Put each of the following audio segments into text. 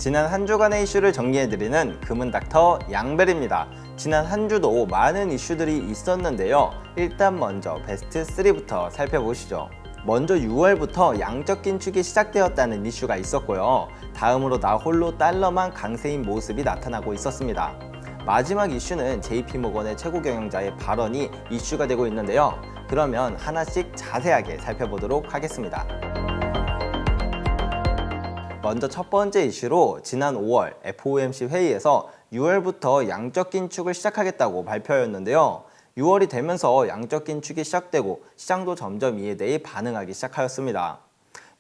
지난 한 주간의 이슈를 정리해드리는 금은닥터 양벨입니다. 지난 한 주도 많은 이슈들이 있었는데요. 일단 먼저 베스트 3부터 살펴보시죠. 먼저 6월부터 양적 긴축이 시작되었다는 이슈가 있었고요. 다음으로 나 홀로 달러만 강세인 모습이 나타나고 있었습니다. 마지막 이슈는 JP모건의 최고 경영자의 발언이 이슈가 되고 있는데요. 그러면 하나씩 자세하게 살펴보도록 하겠습니다. 먼저 첫 번째 이슈로 지난 5월 FOMC 회의에서 6월부터 양적 긴축을 시작하겠다고 발표하였는데요. 6월이 되면서 양적 긴축이 시작되고 시장도 점점 이에 대해 반응하기 시작하였습니다.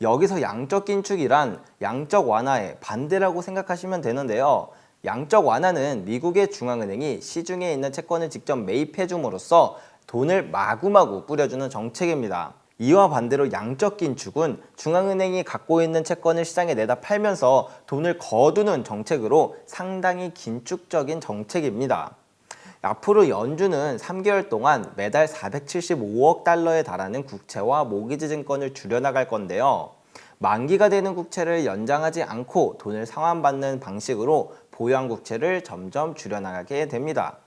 여기서 양적 긴축이란 양적 완화의 반대라고 생각하시면 되는데요. 양적 완화는 미국의 중앙은행이 시중에 있는 채권을 직접 매입해 줌으로써 돈을 마구마구 뿌려주는 정책입니다. 이와 반대로 양적 긴축은 중앙은행이 갖고 있는 채권을 시장에 내다 팔면서 돈을 거두는 정책으로 상당히 긴축적인 정책입니다. 앞으로 연준은 3개월 동안 매달 475억 달러에 달하는 국채와 모기지 증권을 줄여나갈 건데요. 만기가 되는 국채를 연장하지 않고 돈을 상환받는 방식으로 보유한 국채를 점점 줄여나가게 됩니다.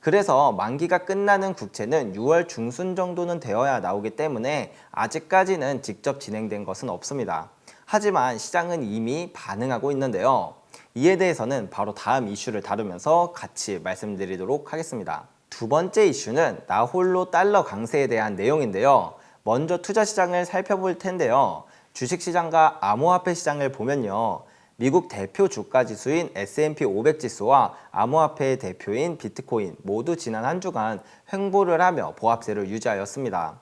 그래서 만기가 끝나는 국채는 6월 중순 정도는 되어야 나오기 때문에 아직까지는 직접 진행된 것은 없습니다. 하지만 시장은 이미 반응하고 있는데요. 이에 대해서는 바로 다음 이슈를 다루면서 같이 말씀드리도록 하겠습니다. 두 번째 이슈는 나 홀로 달러 강세에 대한 내용인데요. 먼저 투자 시장을 살펴볼 텐데요. 주식시장과 암호화폐 시장을 보면요. 미국 대표 주가 지수인 S&P 500 지수와 암호화폐의 대표인 비트코인 모두 지난 한 주간 횡보를 하며 보합세를 유지하였습니다.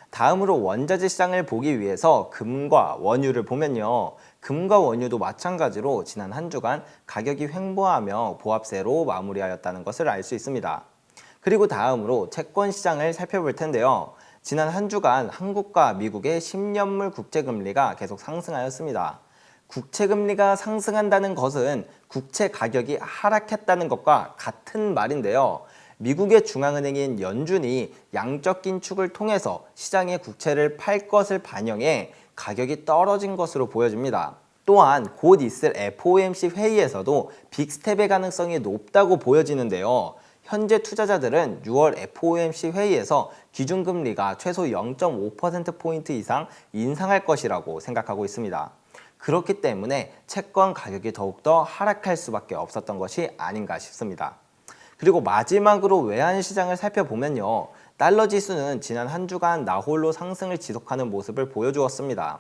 다음으로 원자재 시장을 보기 위해서 금과 원유를 보면요. 금과 원유도 마찬가지로 지난 한 주간 가격이 횡보하며 보합세로 마무리하였다는 것을 알 수 있습니다. 그리고 다음으로 채권 시장을 살펴볼 텐데요. 지난 한 주간 한국과 미국의 10년물 국채금리가 계속 상승하였습니다. 국채금리가 상승한다는 것은 국채 가격이 하락했다는 것과 같은 말인데요. 미국의 중앙은행인 연준이 양적 긴축을 통해서 시장의 국채를 팔 것을 반영해 가격이 떨어진 것으로 보여집니다. 또한 곧 있을 FOMC 회의에서도 빅스텝의 가능성이 높다고 보여지는데요. 현재 투자자들은 6월 FOMC 회의에서 기준금리가 최소 0.5%포인트 이상 인상할 것이라고 생각하고 있습니다. 그렇기 때문에 채권 가격이 더욱더 하락할 수밖에 없었던 것이 아닌가 싶습니다. 그리고 마지막으로 외환시장을 살펴보면요. 달러 지수는 지난 한 주간 나홀로 상승을 지속하는 모습을 보여주었습니다.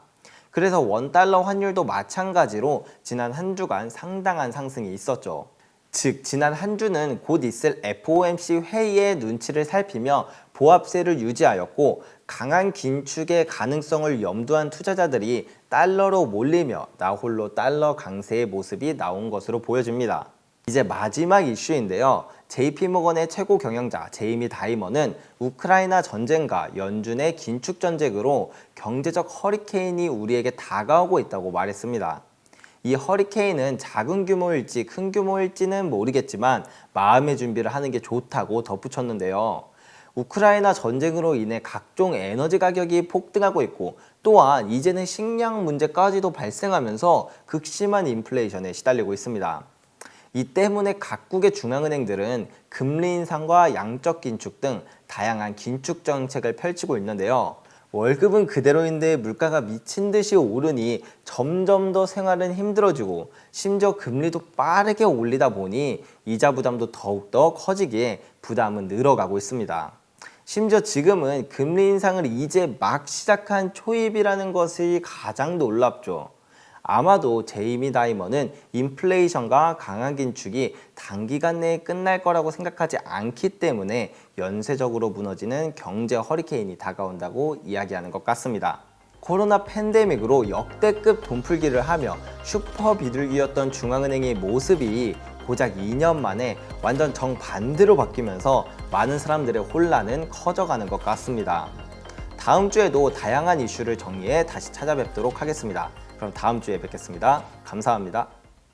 그래서 원달러 환율도 마찬가지로 지난 한 주간 상당한 상승이 있었죠. 즉 지난 한 주는 곧 있을 FOMC 회의의 눈치를 살피며 보합세를 유지하였고 강한 긴축의 가능성을 염두한 투자자들이 달러로 몰리며 나홀로 달러 강세의 모습이 나온 것으로 보여집니다. 이제 마지막 이슈인데요. JP모건의 최고 경영자 제이미 다이먼은 우크라이나 전쟁과 연준의 긴축 전쟁으로 경제적 허리케인이 우리에게 다가오고 있다고 말했습니다. 이 허리케인은 작은 규모일지 큰 규모일지는 모르겠지만 마음의 준비를 하는 게 좋다고 덧붙였는데요. 우크라이나 전쟁으로 인해 각종 에너지 가격이 폭등하고 있고 또한 이제는 식량 문제까지도 발생하면서 극심한 인플레이션에 시달리고 있습니다. 이 때문에 각국의 중앙은행들은 금리 인상과 양적 긴축 등 다양한 긴축 정책을 펼치고 있는데요. 월급은 그대로인데 물가가 미친 듯이 오르니 점점 더 생활은 힘들어지고 심지어 금리도 빠르게 올리다 보니 이자 부담도 더욱더 커지기에 부담은 늘어가고 있습니다. 심지어 지금은 금리 인상을 이제 막 시작한 초입이라는 것이 가장 놀랍죠. 아마도 제이미 다이먼은 인플레이션과 강한 긴축이 단기간 내에 끝날 거라고 생각하지 않기 때문에 연쇄적으로 무너지는 경제 허리케인이 다가온다고 이야기하는 것 같습니다. 코로나 팬데믹으로 역대급 돈풀기를 하며 슈퍼 비둘기였던 중앙은행의 모습이 고작 2년 만에 완전 정반대로 바뀌면서 많은 사람들의 혼란은 커져가는 것 같습니다. 다음 주에도 다양한 이슈를 정리해 다시 찾아뵙도록 하겠습니다. 그럼 다음 주에 뵙겠습니다. 감사합니다.